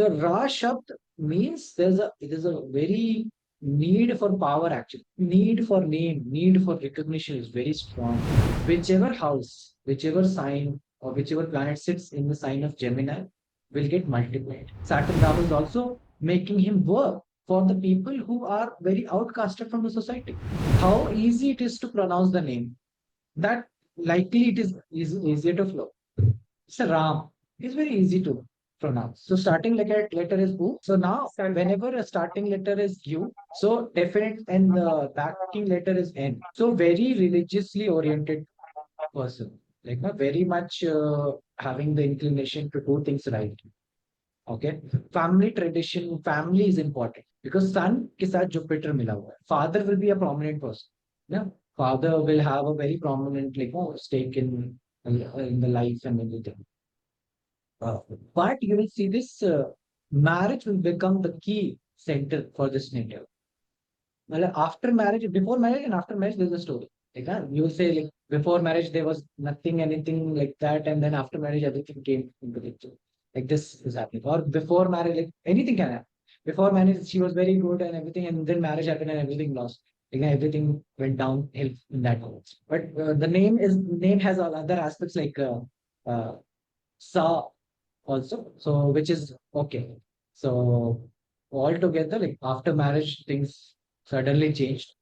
The Ra Shabd means it is a very need for power actually. Need for name, need for recognition is very strong. Whichever house, whichever sign, or whichever planet sits in the sign of Gemini will get multiplied. Saturn Rahu is also making him work for the people who are very outcasted from the society. How easy it is to pronounce the name. That likely it is easier to flow. It's a Ram. It's very easy to pronounce. So starting letter is U. So now whenever a starting letter is U, so definite and the backing letter is N. So very religiously oriented person, like not very much having the inclination to do things right. Okay, family tradition, family is important because son के साथ Jupiter मिला हुआ है. Father will be a prominent person. Yeah, father will have a very prominent stake in the life and everything. Uh, but you will see this marriage will become the key center for this native. Well, after marriage, before marriage and after marriage, there's a story. Like, you will say like before marriage there was nothing, anything like that, and then after marriage everything came into the picture. Like this is happening. Or before marriage, like anything can happen. Before marriage, she was very good and everything, and then marriage happened and everything lost. Like everything went downhill in that case. But the name has all other aspects like uh, Sa also, so which is okay. So altogether, like after marriage, things suddenly changed.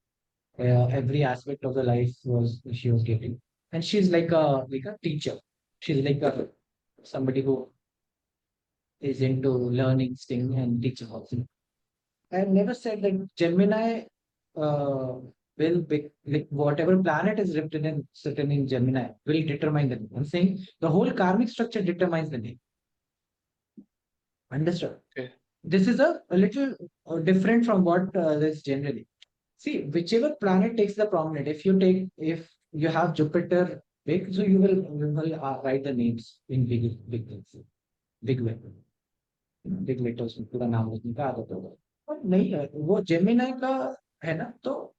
Every aspect of the life was she was getting, and she's like a teacher. She's like a somebody who is into learning thing and teaching also. I have never said that Gemini will be like whatever planet is written in Gemini will determine the name. I'm saying the whole karmic structure determines the name. Understood? Okay. This is a little different from what is generally. See, whichever planet takes the prominent, if you have Jupiter big, so you will write the names in big things, big way, big letters में पूरा नाम लिखने का आदत होगा. पर नहीं है, वो Gemini का है ना, तो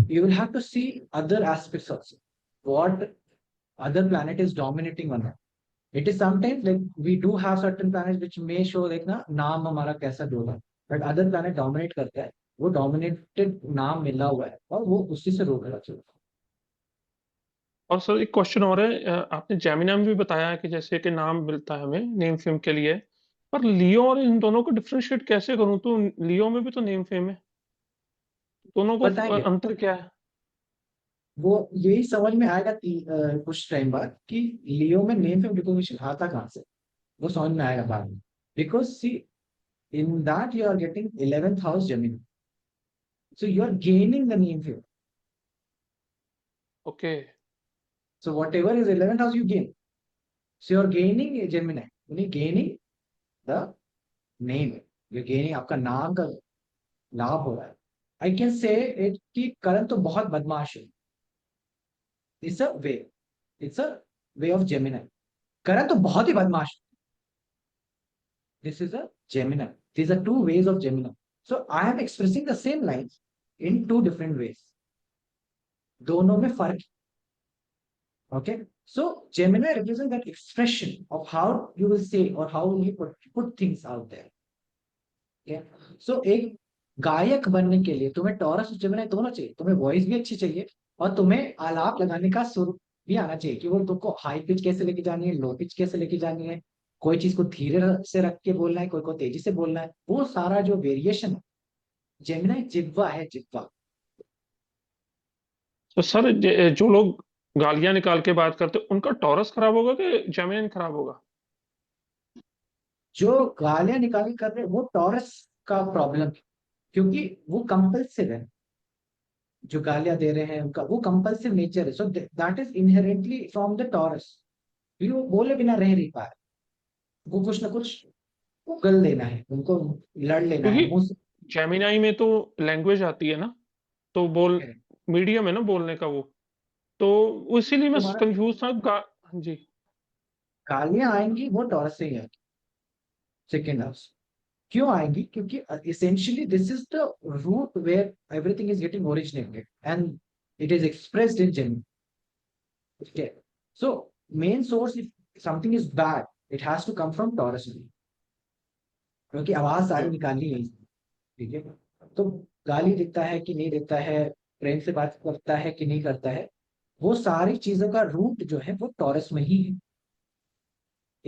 you will have to see other aspects also. What other planet is dominating on that. It is sometimes like we do have certain planets which may show like ना नाम हमारा कैसा डोला, but other planet dominate करता है, वो dominated नाम मिला हुआ है और वो उसी से रोक रहा है. और सर एक क्वेश्चन और है, आपने जेमिनी में भी बताया है कि जैसे कि नाम मिलता है हमें नेम फेम के लिए, पर लियो और इन दोनों को डिफरेंशिएट कैसे करूं? तो लियो में भी तो नेम फेम है, दोनों को बताएंगे अंतर क्या है? वो यही समझ में आएगा कुछ टाइम बाद कि लियो में नेम फेम रिकॉग्निशन आता कहाँ से, वो समझ में आएगा बाद में. Because see in that you are getting 11th house Gemini, so you are gaining the name fame. Okay. So whatever is 11th house you gain, so you are gaining a Gemini, you're gaining the name, you're gaining आपका नाम का लाभ हो रहा है. I can say it कि करण तो बहुत बदमाश है. It's a way, it's a way of Gemini. करण तो बहुत ही बदमाश है. This is a Gemini. These are two ways of Gemini. So I am expressing the same lines in two different ways. दोनों में फर्क. Okay. So Gemini represents that expression of how you will say or how you put things out there. Yeah. So एक गायक बनने के लिए तुम्हें taurus और जेमिनी दोनों चाहिए. तुम्हें वॉइस भी अच्छी चाहिए और तुम्हें आलाप लगाने का सुर भी आना चाहिए कि वो तुमको हाई पिच कैसे लेके जानी है, लो पिच कैसे लेके जानी है, कोई चीज को धीरे से रख के बोलना है, कोई को तेजी से बोलना है. वो सारा जो वेरिएशन है, जेमिनी जिह्वा है, जिह्वा. तो सर जो लोग गालियां निकाल के बात करते हैं उनका टॉरस खराब होगा कि जेमिनी खराब होगा? जो गालियां निकाली कर रहे हैं वो टॉरस का प्रॉब्लम है, क्योंकि वो कंपल्सिव है. जो गालियां दे रहे हैं उनका वो कंपल्सिव नेचर है. So that is inherently from the taurus. वो बोले बिना रह नहीं पा रहे, वो कुछ ना कुछ उगल देना है उनको, लड़ लेना है क्योंकि मुंह से. जेमिनी में तो लैंग्वेज आती है ना, तो बोल मीडियम है ना बोलने का वो, तो इसीलिए मैं तुम्हारा कंफ्यूज था हाँ जी. गालियां आएंगी वो टॉरस से ही आएगी, सेकेंड हाउस. क्यों आएंगी? क्योंकि essentially this is the root where everything is getting originated and it is expressed in Gemini. Okay. So main source, if something is bad, it has to come from Taurus only. क्योंकि आवाज सारी निकालनी है, ठीक है। तो गाली देता है कि नहीं देता है, प्रेम से बात करता है कि नहीं करता है, वो सारी चीजों का रूट जो है वो टॉरस में ही है।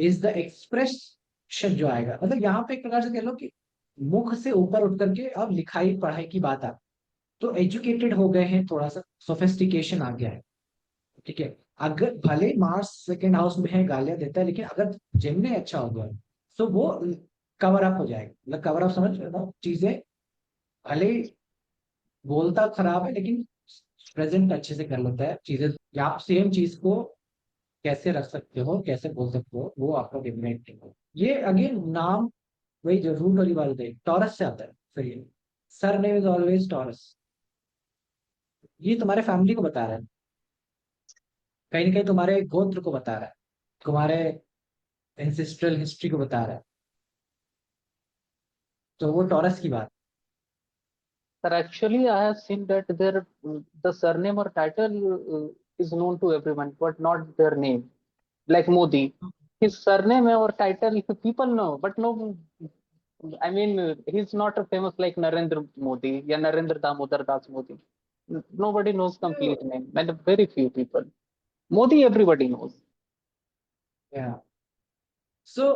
इज द एक्सप्रेशन जो आएगा, मतलब यहाँ पे एक प्रकार से कह लो कि मुख से ऊपर उठ करके अब लिखाई पढ़ाई की बात आ, तो एजुकेटेड हो गए हैं, थोड़ा सा सोफिस्टिकेशन आ गया है, ठीक है। अगर भले मार्स सेकेंड हाउस में है, गालियां देता है, लेकिन अगर जेमिनी अच्छा हो गया तो वो कवर अप हो जाएगा, मतलब कवर अप समझ रहे हो चीजें, भले बोलता खराब है लेकिन प्रेजेंट अच्छे से कर लेता है चीजें। आप सेम चीज को कैसे रख सकते हो, कैसे बोल सकते हो, वो आपका डिफरेंट है। ये अगेन नाम वही जो रूट वाली बात है, टॉरस से आता है। फिर ये sir name is always taurus, ये तुम्हारे फैमिली को बता रहा है, कहीं ना कहीं तुम्हारे गोत्र को बता रहा है, तुम्हारे एंसेस्ट्रल हिस्ट्री को बता रहा है, तो वो टॉरस की बात। Sir, actually, I have seen that the surname or title is known to everyone, but not their name. Like Modi, his surname or title people know, but no. I mean, he's not a famous like Narendra Modi or Narendra Damodar Das Modi. Nobody knows complete name, and very few people. Modi, everybody knows. Yeah, so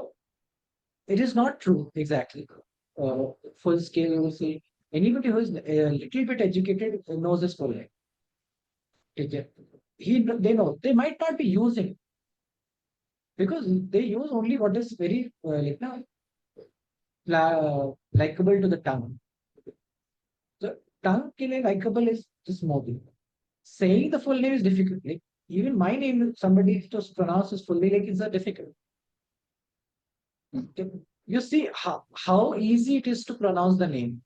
it is not true exactly. Full scale, you will see anybody who is a little bit educated knows this full name. Okay. They know they might not be using, because they use only what is very like now likable to the tongue. So tongue के लिए likable is just moving. Saying the full name is difficult. Like even my name, somebody to pronounce is fully like it's a difficult. Okay. You see how easy it is to pronounce the name.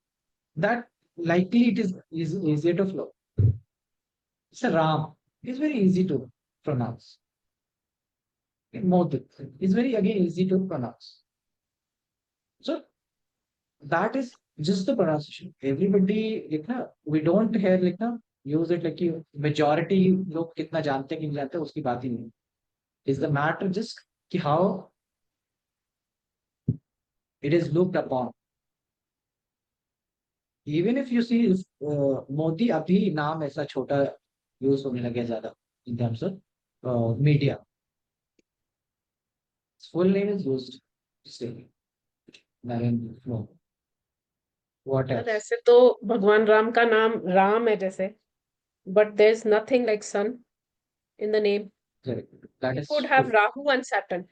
That likely it is easier to flow. It's a Ram. It's very easy to pronounce. Modit. It's very again easy to pronounce. So that is just the pronunciation. Everybody like ना we don't hear like ना use it like कि majority लोग कितना जानते हैं कि नहीं जानते उसकी बात ही नहीं. Is the matter just कि how it is looked upon. Even if you see Modi अभी नाम ऐसा छोटा यूज होने लगे ज्यादा in terms of media. His full name is used still. Narendra. No. What sir else? ऐसे तो भगवान राम का नाम राम है जैसे, but there is nothing like sun in the name. Correct. That It is could true. have Rahu and Saturn.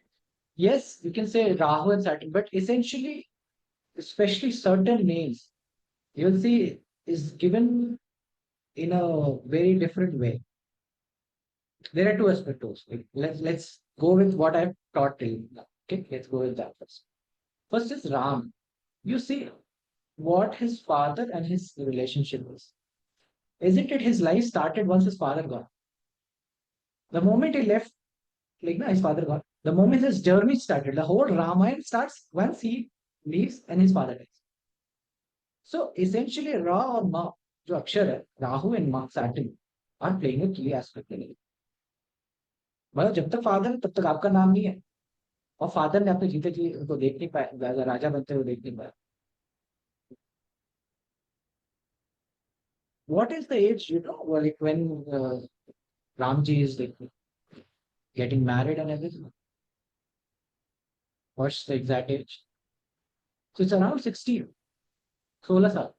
Yes, you can say Rahu and Saturn, but essentially, especially certain names, you will see is given in a very different way. There are two aspects. Like, let's go with what I've taught till now. Okay, let's go with that first. First is Ram. You see what his father and his relationship is. Isn't it his life started once his father gone? The moment he left, like no, his father gone. The moment his journey started, the whole Ramayana starts once he leaves and his father dies. So essentially, Ra or Ma, जो अक्षर है, Rahu and Ma, Saturn, are playing a key aspect in it. मतलब जब तक father है तब तक आपका नाम नहीं है, और फादर ने अपने जीते जी उनको देख नहीं पाया, राजा बनते हुए देख नहीं पाया. What is the age, like when Ramji is like getting married and everything? What's the exact age? So it's around 16, 16 साल.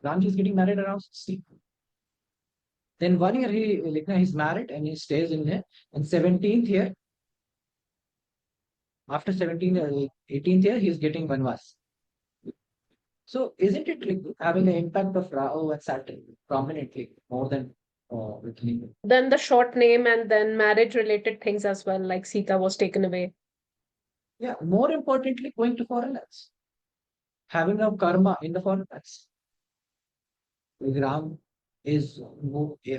Ramji is getting married around 16. Then 1 year he's married and he stays in there. And 17th year, after 17th, 18th year, he's getting Vanvas. So isn't it like having an impact of Rahu and Saturn prominently more than Ritini? Then the short name and then marriage related things as well, like Sita was taken away. Yeah, more importantly, going to foreign lands, having a karma in the foreign lands. Like Ram is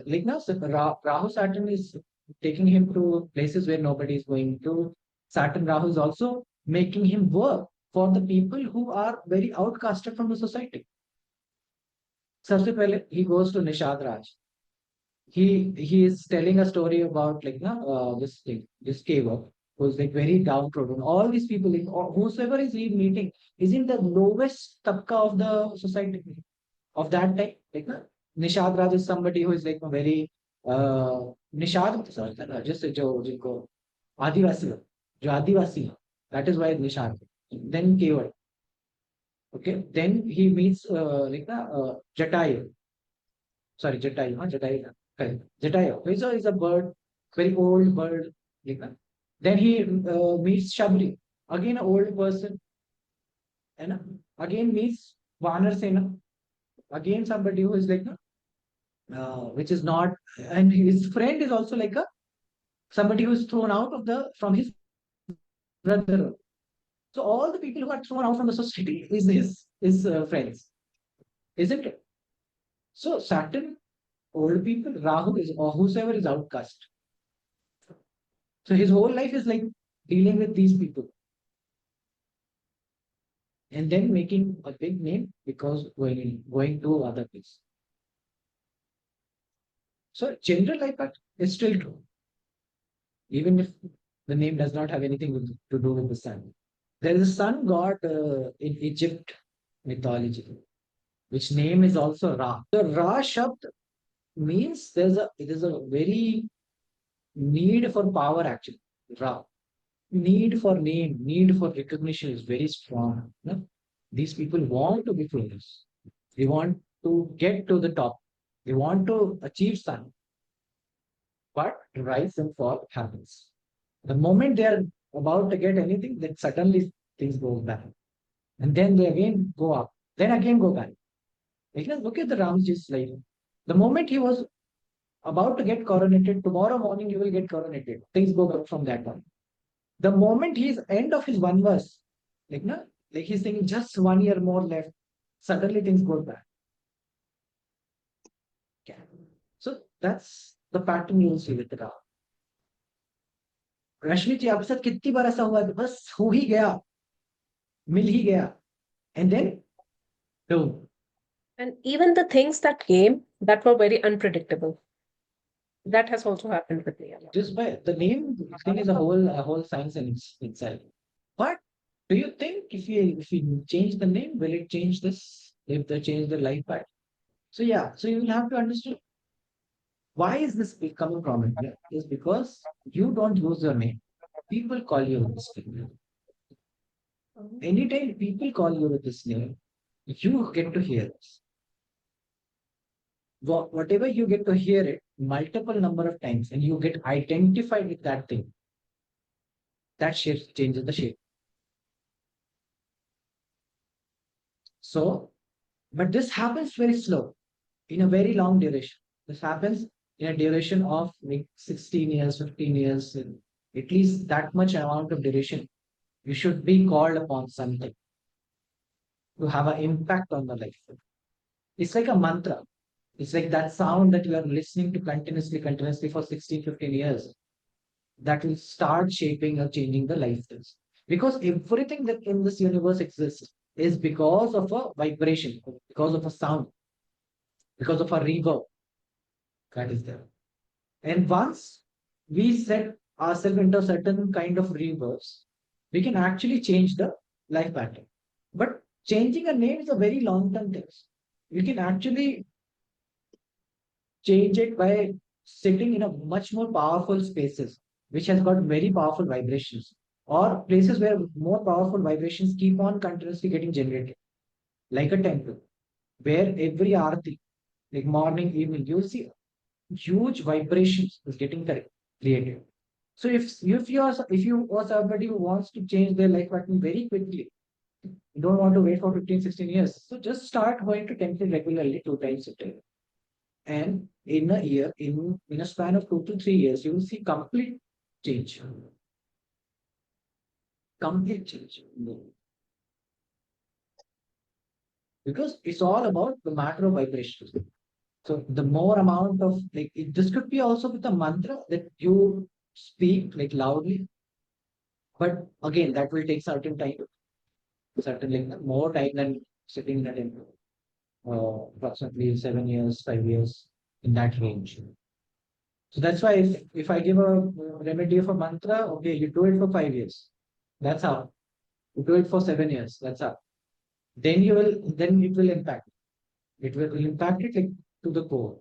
like now Rahu Saturn is taking him to places where nobody is going to. Saturn Rahu is also making him work for the people who are very outcasted from the society. सबसे पहले he goes to Nishad Raj. He is telling a story about like this thing, this cave. who's like very downtrodden. All these people, like, whosoever is he meeting, is in the lowest tabka of the society of that time. Like, na? Nishad Raj is somebody who is like a very Nishad, sorry, just जो जिनको आदिवासी हो, जो आदिवासी हो, that is why Nishad. Then Keval. Okay, then he meets Jatayu. Sorry, Jatayu, huh? Jatayu, correct. Jatayu. Is a bird, very old bird. Like that. Then he meets Shabri, again an old person, and again meets Vanar Sena, again somebody who is like, which is not, and his friend is also like a somebody who is thrown out of the from his brother. So all the people who are thrown out from the society is his friends, isn't it? So certain old people, Rahu is or whosoever is outcast. So his whole life is like dealing with these people and then making a big name because going to other place. So general life path is still true, even if the name does not have anything to do with the sun. There is a sun god in Egypt mythology, which name is also Ra. The Ra Shabd means it is a very need for power actually. Ra. Need for name, need for recognition is very strong. No? These people want to be famous. They want to get to the top. They want to achieve something. But rise and fall happens. The moment they are about to get anything, then suddenly things go back. And then they again go up. Then again go back. Because look at the Ramji's life. The moment he was about to get coronated, tomorrow morning you will get coronated. Things go back from that point. The moment he's end of his one verse, like no, like he's thinking just 1 year more left, suddenly things go back. Okay. So that's the pattern you'll see with the Ram. रश्मि जी आपके साथ कितनी बार ऐसा हुआ कि बस हो ही गया, मिल ही गया, and then boom. And even the things that came that were very unpredictable. That has also happened with me a lot. Just by the name thing is a whole science in itself. But do you think if you change the name, will it change this? If they change the life path? So yeah, so you will have to understand why is this becoming common? Yeah, is because you don't use your name. People call you with this name. Anytime people call you with this name, you get to hear this. Whatever you get to hear it multiple number of times and you get identified with that thing, that shape changes the shape. So, but this happens very slow in a very long duration. This happens in a duration of like 16 years, 15 years, at least that much amount of duration. You should be called upon something to have an impact on the life. It's like a mantra. It's like that sound that you are listening to continuously for 16, 15 years that will start shaping or changing the life things. Because everything that in this universe exists is because of a vibration, because of a sound, because of a reverb that is there. And once we set ourselves into a certain kind of reverbs, we can actually change the life pattern. But changing a name is a very long term thing. You can actually change it by sitting in a much more powerful spaces, which has got very powerful vibrations, or places where more powerful vibrations keep on continuously getting generated, like a temple, where every aarti, like morning, evening, you'll see huge vibrations is getting created. So if you are somebody who wants to change their life pattern very quickly, you don't want to wait for 15, 16 years. So just start going to temple regularly 2 times a day. And in a year, in a span of 2 to 3 years, you will see complete change. Complete change. Because it's all about the matter of vibrations. So the more amount of like this could be also with a mantra that you speak like loudly, but again that will take certain time, certain like more time than sitting in a temple. Approximately 7 years, 5 years in that range. So that's why if I give a remedy of a mantra, okay, you do it for 5 years. That's how. You do it for 7 years. That's how. Then it will impact. It will impact it like to the core.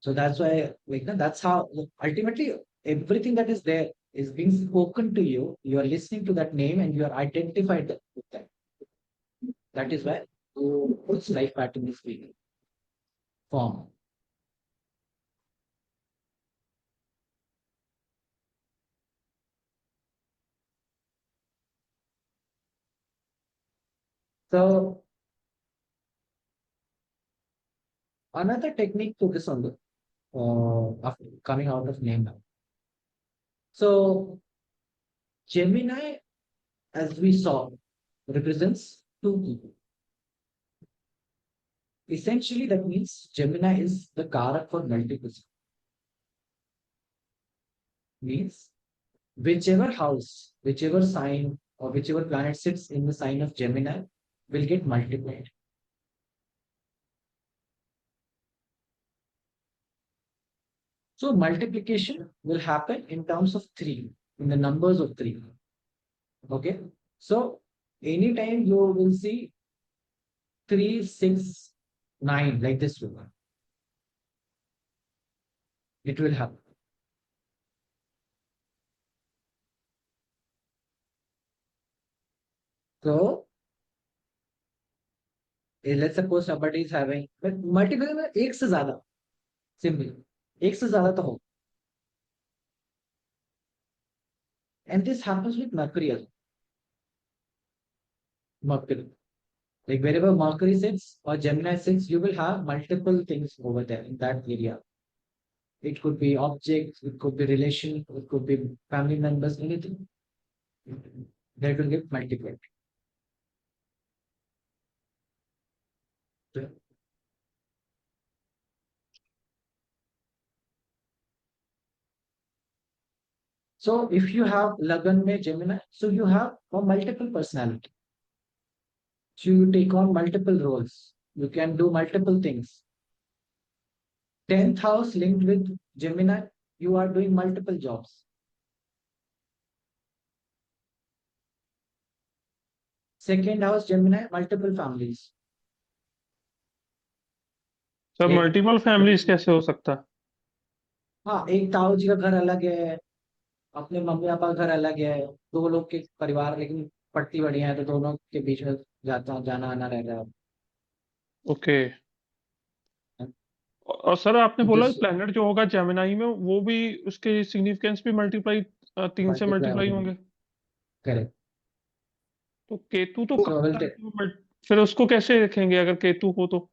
So that's why, like, that's how ultimately everything that is there is being spoken to you. You are listening to that name and you are identified with that. That is why its life pattern is being formed. So another technique to this on the after coming out of name now. So Gemini, as we saw, represents two people. Essentially, that means Gemini is the karak for multiplicity. Means whichever house, whichever sign, or whichever planet sits in the sign of Gemini will get multiplied. So multiplication will happen in terms of three, in the numbers of three. Okay. So anytime you will see 3, 6, 9 like this will happen. It will happen. So let's suppose somebody is having, but multiple में एक से ज्यादा simple एक से ज्यादा तो हो. And this happens with Mercury as well. Mercury. Like wherever Mercury sits or Gemini sits, you will have multiple things over there in that area. It could be objects, it could be relation, it could be family members, anything. That will get multiplied. So if you have Lagan में Gemini, so you have a multiple personality. So you take on multiple roles. You can do multiple things. 10th house linked with Gemini, you are doing multiple jobs. Second house Gemini, multiple families. Sir एक multiple families कैसे हो सकता है? हाँ, एक ताऊ जी का घर अलग है, अपने मम्मी पापा का घर अलग है, दो लोग के परिवार लेकिन पट्टी बढ़िया है तो दोनों के बीच में जाना आना रह रहा ओके। है. और सर आपने बोला जिस प्लैनेट जो होगा जेमिनाई में वो भी उसके सिग्निफिकेंस भी मल्टीप्लाई 3 से मल्टीप्लाई मल्टीप्लाई होगा. होंगे। करेक्ट. तो केतु तो So I will take. फिर उसको कैसे देखेंगे अगर केतु हो तो?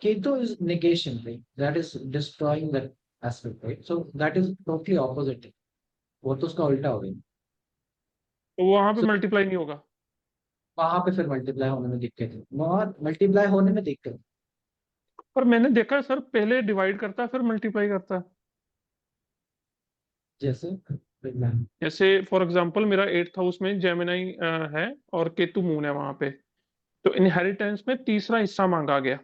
Ketu is negation, right? That is destroying that aspect, right? So that is totally opposite. वो तो उसका उल्टा हो गया. तो वहां पे So मल्टीप्लाई नहीं होगा? वहां पे फिर मल्टीप्लाई होने में दिक्कत है और मल्टीप्लाई होने में दिक्कत. पर मैंने देखा है सर पहले डिवाइड करता है फिर मल्टीप्लाई करता है। जैसे जैसे फॉर एग्जांपल मेरा 8th हाउस में जेमिनाई है और केतु मून है वहां पे, तो इनहेरिटेंस में तीसरा हिस्सा मांगा गया।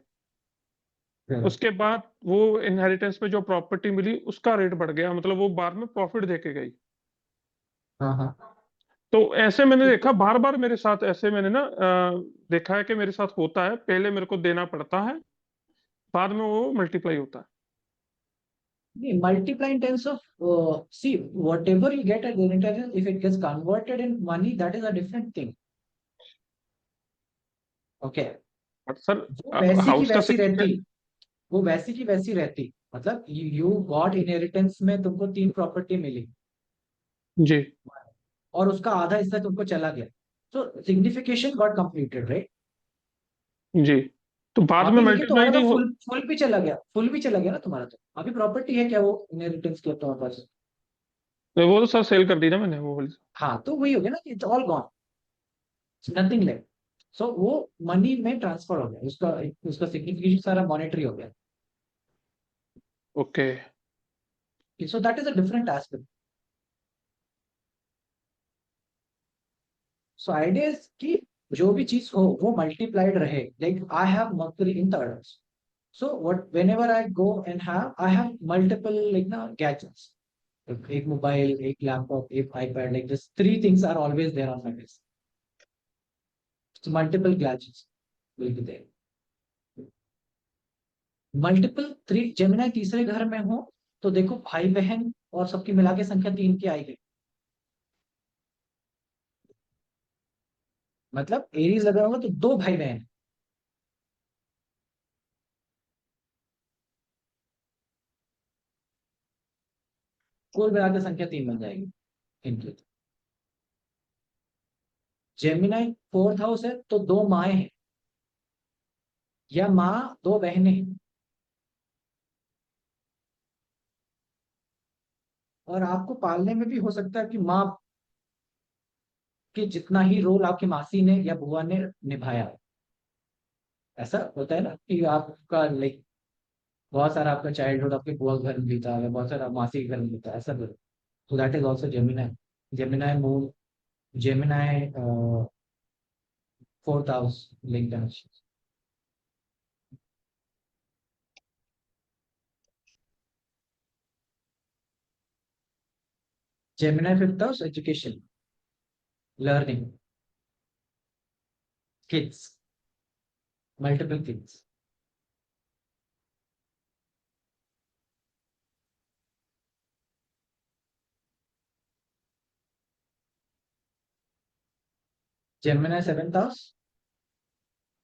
उसके बाद वो इनहेरिटेंस में जो प्रॉपर्टी मिली उसका रेट बढ़ गया, मतलब वो बाद में प्रॉफिट देके गई। हाँ हाँ. तो ऐसे मैंने देखा बार बार मेरे साथ, ऐसे मैंने ना देखा है कि मेरे साथ होता है, पहले मेरे को देना पड़ता है बाद में वो मल्टीप्लाई होता है। Multiply in terms of see whatever you get at the intelligence, if it gets converted in money, that is a different thing. Okay. But sir वो वैसी की हाउस का वैसी रहती, सिग्निफिकेंस। वो वैसी की वैसी रहती. मतलब यू गॉट इनहेरिटेंस में तुमको 3 प्रॉपर्टी मिली जी और उसका आधा हिस्सा तुमको चला गया. सो सिग्निफिकेशन गॉट कंप्लीटेड, राइट? जी। तो बाद में अभी लेकिन मल्टीप्लाई तुम्हारा तो नहीं हो। फुल भी चला गया, फुल भी चला गया ना तुम्हारा. तो अभी प्रॉपर्टी है क्या वो इनहेरिटेंस के तुम्हारे पास? वो तो सर सेल कर दी ना मैंने वो वाली। हाँ, तो वही हो गया ना, it's all gone, nothing left. So वो मनी में ट्रांसफर हो गया, उसका उसका सिग्निफिकेशन सारा मॉनेटरी हो गया. Okay. So that is a different aspect. So idea is कि जो भी चीज हो वो मल्टीप्लाइड रहे. Like I have mercury in third house, So whenever I go and I have multiple like na gadgets. एक mobile, एक laptop, एक iPad, like this 3 things are always there on my desk. So multiple gadgets will be there. Multiple 3 Gemini तीसरे घर में हो तो देखो भाई बहन और सबकी मिला के संख्या 3 की आएगी. मतलब एरीज लगा होगा तो 2 भाई बहन. कुल मिला के संख्या 3 बन जाएगी इनकी. जेमिनाई 4th हाउस है तो 2 माएँ हैं या माँ 2 बहनें हैं. और आपको पालने में भी हो सकता है कि माँ के जितना ही रोल आपकी मासी ने या बुआ ने निभाया. ऐसा होता है ना कि आपका लाइक बहुत सारा आपका चाइल्डहुड आपके बुआ के घर में बीता है, बहुत सारा मासी के घर में बीता है, ऐसा. So that is also Gemini. Gemini moon, Gemini 4th house linked energy. Gemini 5th house, education, learning, kids, multiple kids. Gemini 7th house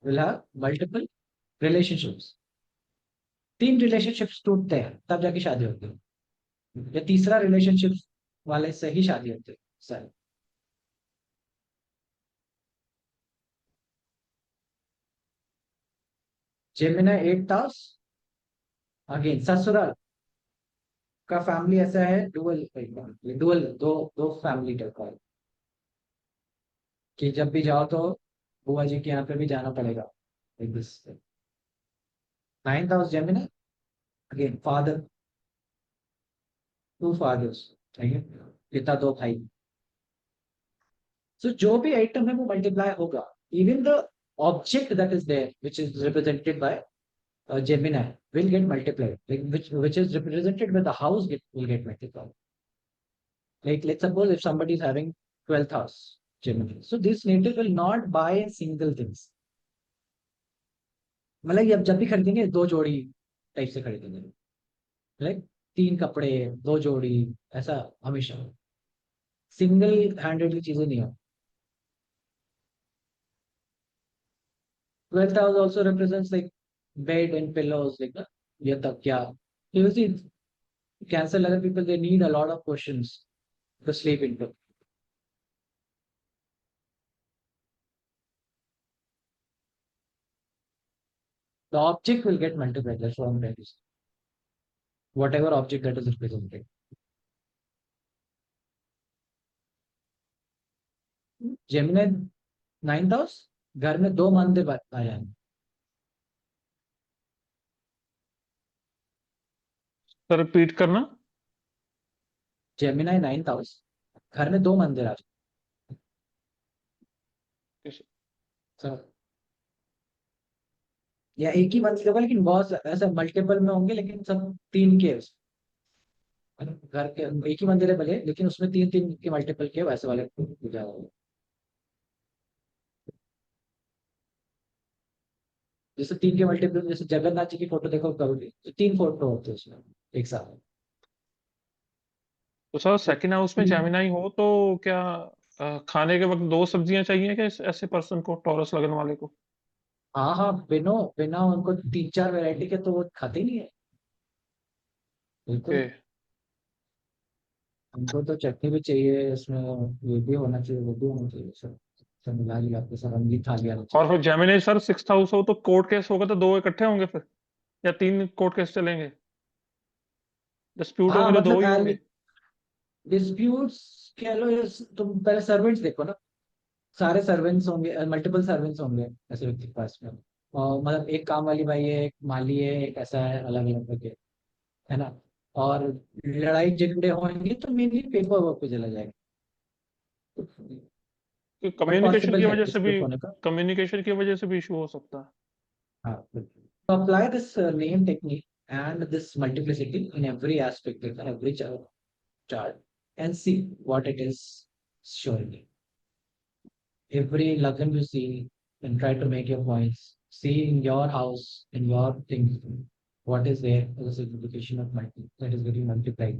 will have multiple relationships. 3 relationships टूटते हैं तब जाके शादी होती है, या तीसरा रिलेशनशिप वाले से ही शादी होती है sir. Gemini 8th house, again ससुराल का फैमिली ऐसा है डुअल दो दो फैमिली टाइप का है कि जब भी जाओ तो बुआ जी के यहाँ पे भी जाना पड़ेगा. like this. 9th house Gemini, again father, 2 fathers, ठीक है, पिता 2 भाई. So जो भी आइटम है वो मल्टीप्लाई होगा. Even the object that is there which is represented by Gemini will get multiplied, like which is represented by the house will get multiplied. Like let's suppose if somebody is having 12th house Gemini, so this native will not buy single things. मतलब ये अब जब भी खरीदेंगे 2 जोड़ी type से खरीदेंगे, like 3 कपड़े 2 जोड़ी, ऐसा हमेशा सिंगल हैंडेडली चीजें नहीं हो. 12th house also represents like bed and pillows, like ये तक क्या. You see, Cancer level people, they need a lot of cushions to sleep into. The object will get multiplied. That's what I'm trying to say. Whatever object that is represented. Gemini 9th house, घर में 2 मंदिर आ जाएंगे. Sir repeat करना. Gemini 9th house, घर में 2 मंदिर आ जाएंगे. So, या एक ही मंदिर होगा लेकिन बहुत ऐसा मल्टीपल में होंगे, लेकिन सब 3 के घर के एक ही मंदिर है भले, लेकिन उसमें 3 के मल्टीपल के वैसे वाले पूजा होगा. जैसे 3 के मल्टीपल, जैसे जगन्नाथ जी की फोटो देखो कभी तो 3 फोटो होते हैं उसमें एक साथ. तो सर सेकंड हाउस में जेमिनाई हो तो क्या खाने के वक्त 2 सब्जियां चाहिए क्या ऐसे पर्सन को, टॉरस लगन वाले को? हाँ हाँ, बिना उनको 3-4 वैरायटी के तो वो खाते ही नहीं है. बिल्कुल. ओके. हमको तो चटनी भी चाहिए, इसमें ये भी होना चाहिए, वो भी होना चाहिए, सब सब मिला लिया के सब रंगीन थाली आना और चाहिए. फिर जेमिनाई सर 6th हाउस हो तो कोर्ट केस होगा तो 2 इकट्ठे होंगे फिर, या 3 कोर्ट केस चलेंगे? डिस्प्यूट हाँ होंगे तो 2 ही मतलब होंगे? डिस्प्यूट्स कह लो, तुम पहले सर्वेंट्स देखो ना. सारे सर्वेंट्स होंगे, मल्टीपल सर्वेंट्स होंगे ऐसे व्यक्ति के पास में. और मतलब एक काम वाली बाई है, एक माली है, एक ऐसा है, अलग अलग करके, है ना. और लड़ाई झगड़े होंगे तो मेनली पेपर वर्क पे चला जाएगा. बट कम्युनिकेशन पॉसिबल की है वजह से भी, डिस्प्यूट होने का. कम्युनिकेशन की वजह से भी इशू हो सकता है. हाँ बिल्कुल. Apply this name technique and this multiplicity in every aspect of every chart and see what it is showing you. Every lagam you see and try to make your points. See in your house, in your things, what is there as a signification of multi that is getting multiplied.